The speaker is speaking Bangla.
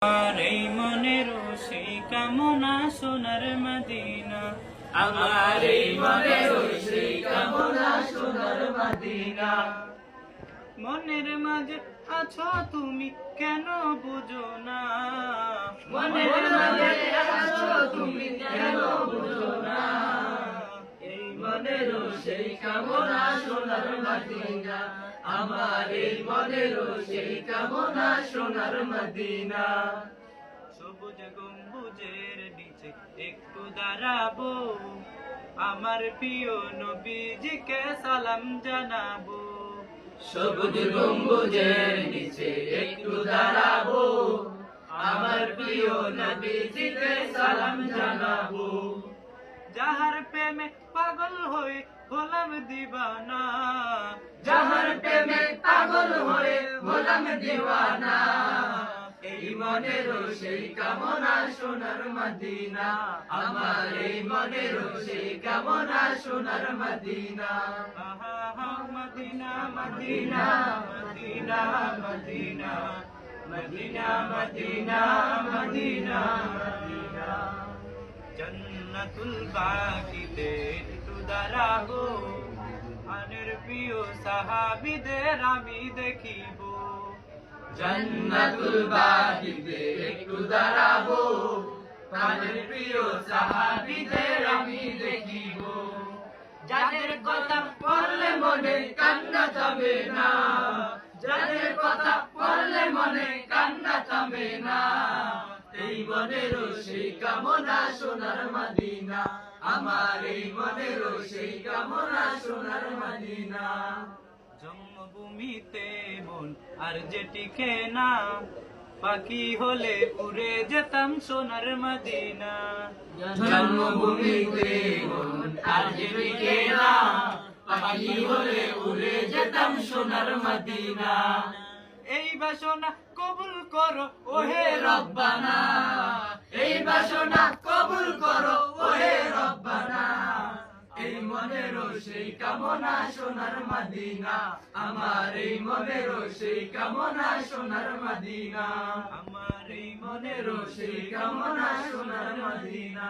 আমার এই মনের সেই কামনা সোনার মদিনা, আমার এই মনের সেই কামনা সোনার মদিনা। মনের মাঝে আছো তুমি কেন বুঝো না, মনের মাঝে আছো তুমি কেন বুঝো না। এই মনের সেই কামনা সোনার মদিনা, আমার এই মনের সেই কামনা সোনার মদিনা। সবুজ গম্বুজের নিচে একটু দাঁড়াবো, আমার প্রিয় নবীজিকে সালাম জানাবো। সবুজ গম্বুজের নিচে একটু দাঁড়াবো, আমার প্রিয় নবীজিকে সালাম জানাবো। যাহার প্রেমে পাগল হয়ে হলাম দিবানা, যাহার প্রেমে পাগল হয়ে হলাম দিওয়ানা। এই মনের সেই কামনা সোনার মদিনা, আমার এই মনের সেই কামনা সোনার মদিনা। আহা Medina Medina Medina Medina Medina Medina Medina Medina. জান্নাতুল বাকিতে একটু দাঁড়াবো, আনের প্রিয় সাহাবীদের আমি দেখিব। জান্নাতুল বাকিতে একটু দাঁড়াবো, প্রাণের প্রিয় সাহাবীদের আমি দেখিব। যাদের কথা পড়লে মনে কান্না থামে না, যাদের কথা পড়লে মনে কান্না থামে না। এই মনের সেই কামনা সোনার মদিনা, আমার এই মনের সেই কামনা সোনার মদিনা। জন্মভূমিতে মন আর যে টিকে না, পাখি হলে উড়ে যেতাম সোনার মদিনা। জন্মভূমিতে মন আর যে টিকে না, পাখি হলে উড়ে যেতাম সোনার মদিনা। এই বাসনা কবুল করো ওহে রব্বানা, এই বাসনা কবুল করো ওহে রব্বানা। এই মনের সেই কামনা সোনার মদিনা, আমার এই মনের সেই কামনা সোনার মদিনা। আমার এই মনের সেই কামনা সোনার মদিনা।